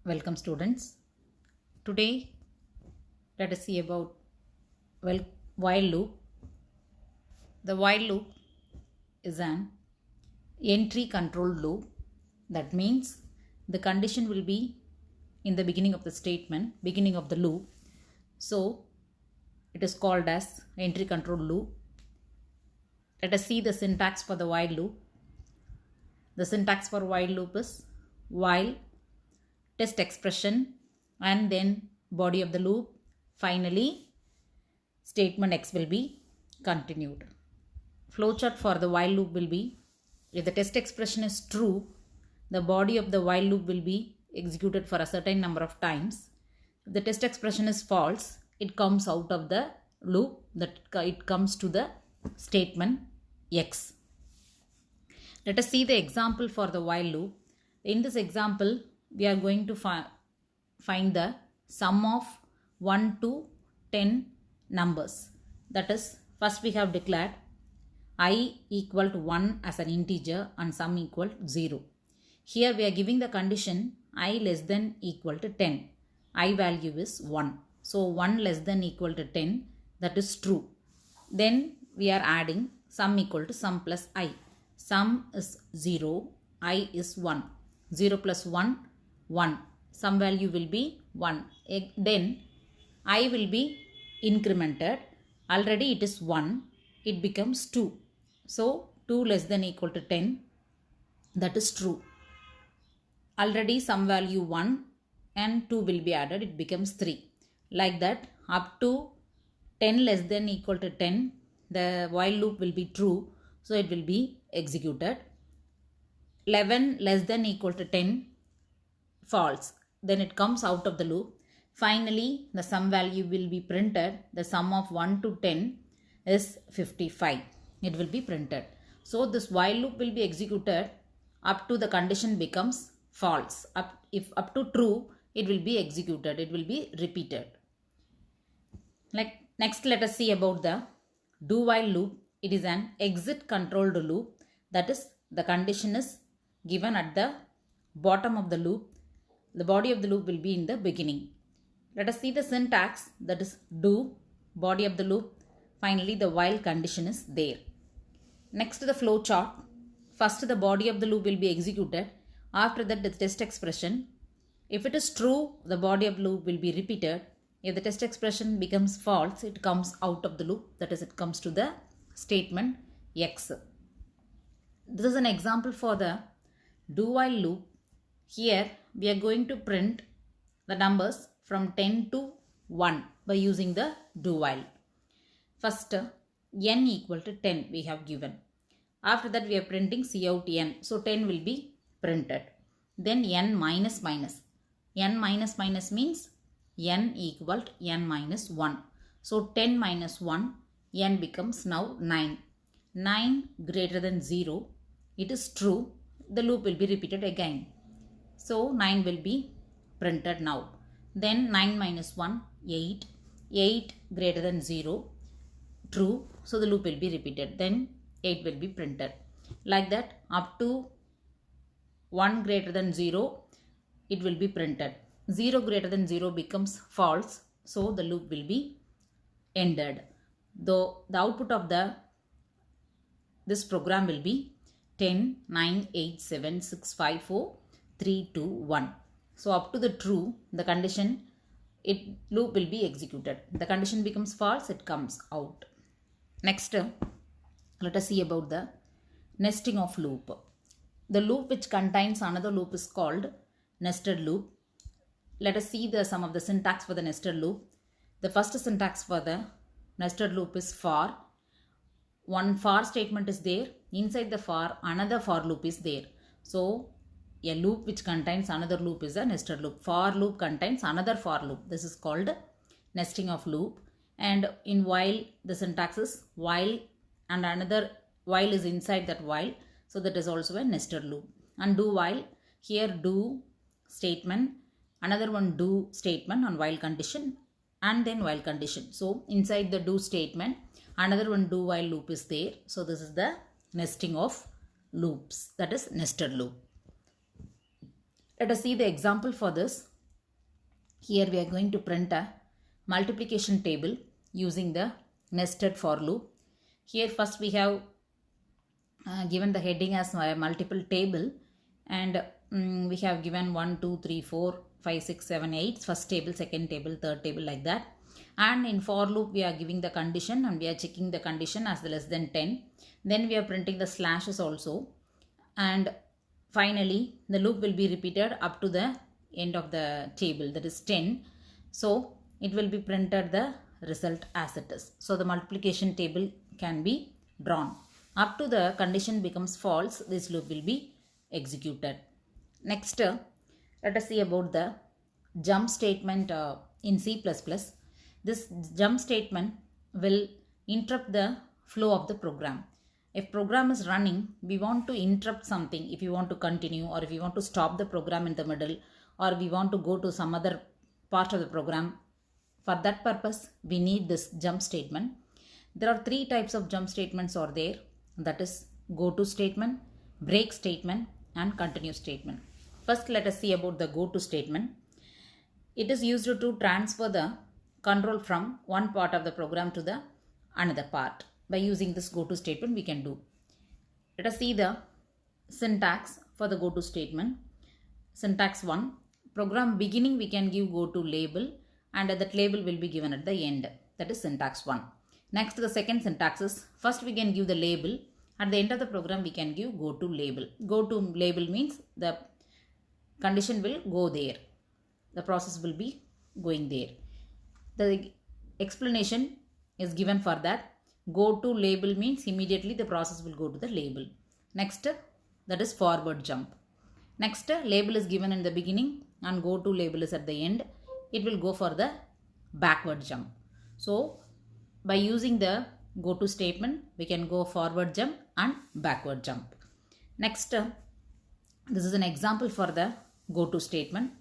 Welcome students. Today let us see about while loop. The while loop is an entry control loop. That means the condition will be in the beginning of the statement, beginning of the loop. So it is called as entry control loop. Let us see the syntax for the while loop. The syntax for while loop is while test expression and then body of the loop. Finally, statement X will be continued. Flowchart for the while loop will be, if the test expression is true, the body of the while loop will be executed for a certain number of times. If the test expression is false, it comes out of the loop, that it comes to the statement X. Let us see the example for the while loop. In this example, we are going to find the sum of 1 to 10 numbers. That is, first we have declared I equal to 1 as an integer and sum equal to 0. Here we are giving the condition I less than equal to 10. I value is 1. So 1 less than equal to 10, that is true. Then we are adding sum equal to sum plus I. Sum is 0, I is 1. 0 plus 1, 1. Some value will be 1. Then I will be incremented. Already it is 1. It becomes 2. So 2 less than equal to 10. That is true. Already some value 1 and 2 will be added. It becomes 3. Like that, up to 10 less than equal to 10, the while loop will be true. So it will be executed. 11 less than equal to 10, false. Then it comes out of the loop. Finally, the sum value will be printed. The sum of 1 to 10 is 55. It will be printed. So this while loop will be executed up to the condition becomes false. If up to true, it will be executed. It will be repeated. Next, let us see about the do while loop. It is an exit controlled loop. That is, the condition is given at the bottom of the loop. The body of the loop will be in the beginning. Let us see the syntax. That is do, body of the loop. Finally, the while condition is there. Next, the flow chart. First, the body of the loop will be executed. After that, the test expression. If it is true, the body of the loop will be repeated. If the test expression becomes false, it comes out of the loop. That is, it comes to the statement X. This is an example for the do while loop. Here we are going to print the numbers from 10 to 1 by using the do while. First, n equal to 10 we have given. After that we are printing cout n. So 10 will be printed. Then n minus minus. N minus minus means n equal to n minus 1. So 10 minus 1, n becomes now 9. 9 greater than 0. It is true. The loop will be repeated again. So 9 will be printed now. Then 9 minus 1, 8. 8 greater than 0. True. So the loop will be repeated. Then 8 will be printed. Like that, up to 1 greater than 0, it will be printed. 0 greater than 0 becomes false. So the loop will be ended. Though the output of this program will be 10, 9, 8, 7, 6, 5, 4, 3, 2, 1. So up to the true, the condition, loop will be executed. The condition becomes false, it comes out. Next, let us see about the nesting of loop. The loop which contains another loop is called nested loop. Let us see some of the syntax for the nested loop. The first syntax for the nested loop is for. One for statement is there. Inside the for, another for loop is there. So a loop which contains another loop is a nested loop. For loop contains another for loop. This is called nesting of loop. And in while, the syntax is while and another while is inside that while. So that is also a nested loop. And do while, here do statement, another one do statement on while condition and then while condition. So inside the do statement, another one do while loop is there. So this is the nesting of loops. That is nested loop. Let us see the example for this. Here we are going to print a multiplication table using the nested for loop. Here first we have given the heading as a multiple table, and we have given 1 2 3 4 5 6 7 8 first table, second table, third table, like that. And in for loop we are giving the condition and we are checking the condition as less than 10. Then we are printing the slashes also, and finally the loop will be repeated up to the end of the table, that is 10. So it will be printed the result as it is. So the multiplication table can be drawn. Up to the condition becomes false, this loop will be executed. Next, let us see about the jump statement in C++. This jump statement will interrupt the flow of the program. If program is running, we want to interrupt something. If you want to continue, or if you want to stop the program in the middle, or we want to go to some other part of the program, for that purpose we need this jump statement. There are three types of jump statements are there, that is go to statement, break statement, and continue statement. First let us see about the go to statement. It is used to transfer the control from one part of the program to the another part. By using this go to statement we can do. Let us see the syntax for the go to statement. Syntax 1, program beginning we can give go to label, and that label will be given at the end. That is syntax 1. Next, the second syntax is, first we can give the label, at the end of the program we can give go to label. Go to label means the condition will go there, the process will be going there. The explanation is given for that. Go to label means immediately the process will go to the label. Next, that is forward jump. Next, label is given in the beginning and go to label is at the end. It will go for the backward jump. So by using the go to statement we can go forward jump and backward jump. Next, this is an example for the go to statement.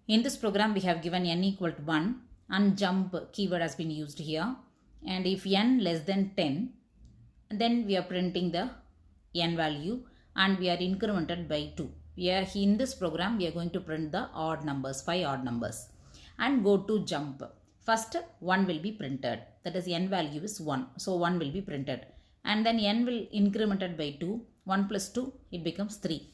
In this program we have given n equal to 1 and jump keyword has been used here, and if n less than 10, then we are printing the n value and we are incremented by 2. In this program we are going to print the odd numbers, 5 odd numbers. And go to jump, first 1 will be printed, that is n value is 1, so 1 will be printed, and then n will incremented by 2, 1 plus 2 it becomes 3.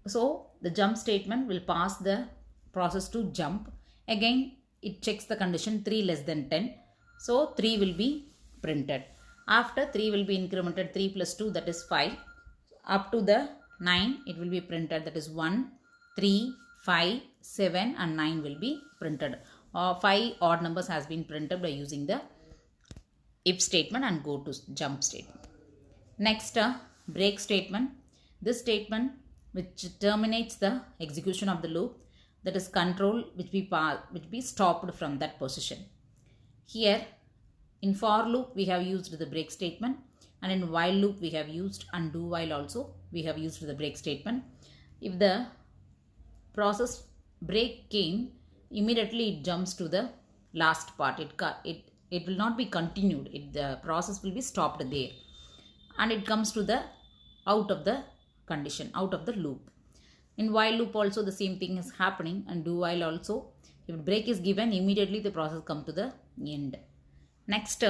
So the jump statement will pass the process to jump. Again it checks the condition 3 less than 10, so 3 will be printed. After 3 will be incremented, 3 plus 2 that is 5, up to the 9 it will be printed, that is 1, 3, 5, 7 and 9 will be printed. 5 odd numbers has been printed by using the if statement and go to jump statement. Next, break statement. This statement which terminates the execution of the loop, that is control which be stopped from that position. Here in for loop we have used the break statement, and in while loop we have used, and do while also we have used the break statement. If the process break came, immediately it jumps to the last part. It will not be continued. The process will be stopped there, and it comes to the out of the condition, out of the loop. In while loop also the same thing is happening, and do while also. If break is given, immediately the process come to the end. Next,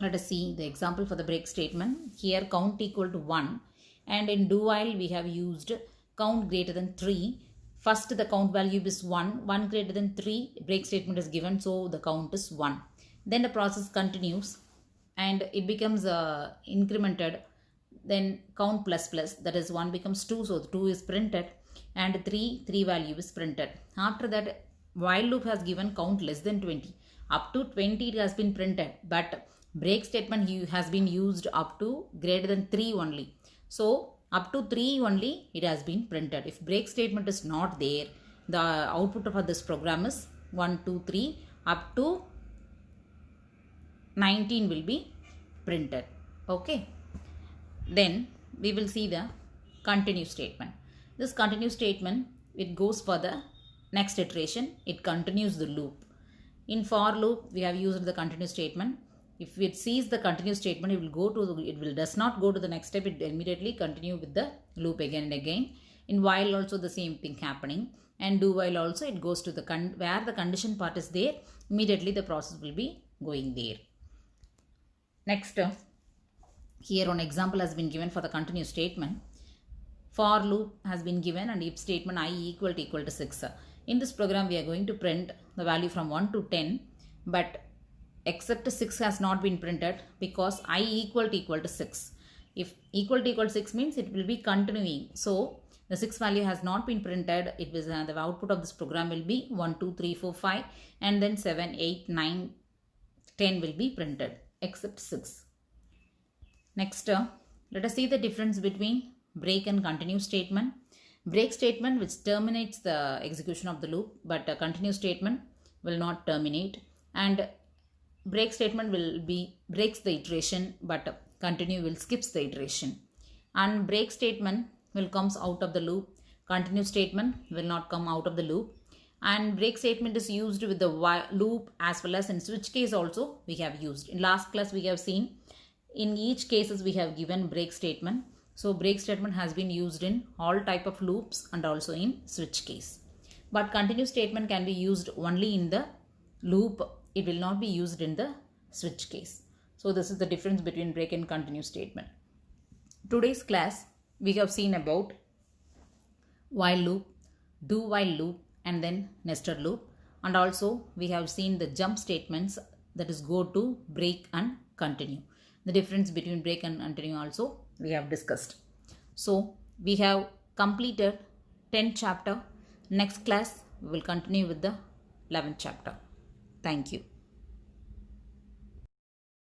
let us see the example for the break statement. Here count equal to 1, and in do while we have used count greater than 3. First the count value is 1, 1 greater than 3, break statement is given, so the count is 1. Then the process continues and it becomes incremented, then count plus plus, that is 1 becomes 2, so 2 is printed, and 3 value is printed. After that while loop has given count less than 20, up to 20 it has been printed, but break statement has been used up to greater than 3 only, so up to 3 only it has been printed. If break statement is not there, the output of this program is 1 2 3 up to 19 will be printed. Okay, then we will see the continue statement. This continue statement, it goes for the next iteration, it continues the loop. In for loop we have used the continue statement. If it sees the continue statement, it will does not go to the next step, it immediately continue with the loop again and again. In while also the same thing happening, and do while also it goes to the where the condition part is there, immediately the process will be going there. Next, here one example has been given for the continuous statement. For loop has been given and if statement I equal to 6. In this program we are going to print the value from 1 to 10, but except 6 has not been printed because I equal to 6. If equal to 6 means it will be continuing. So the 6 value has not been printed. It was the output of this program will be 1, 2, 3, 4, 5 and then 7, 8, 9, 10 will be printed except 6. Next, let us see the difference between break and continue statement. Break statement which terminates the execution of the loop, but a continue statement will not terminate, and break statement will be breaks the iteration, but continue will skips the iteration. And break statement will comes out of the loop, continue statement will not come out of the loop. And break statement is used with the loop as well as in switch case also we have used. In last class we have seen in each cases we have given break statement. So break statement has been used in all type of loops and also in switch case. But continue statement can be used only in the loop. It will not be used in the switch case. So this is the difference between break and continue statement. Today's class we have seen about while loop, do while loop and then nested loop. And also we have seen the jump statements, that is go to, break and continue. The difference between break and continue also we have discussed. So we have completed 10th chapter. Next class we will continue with the 11th chapter. Thank you.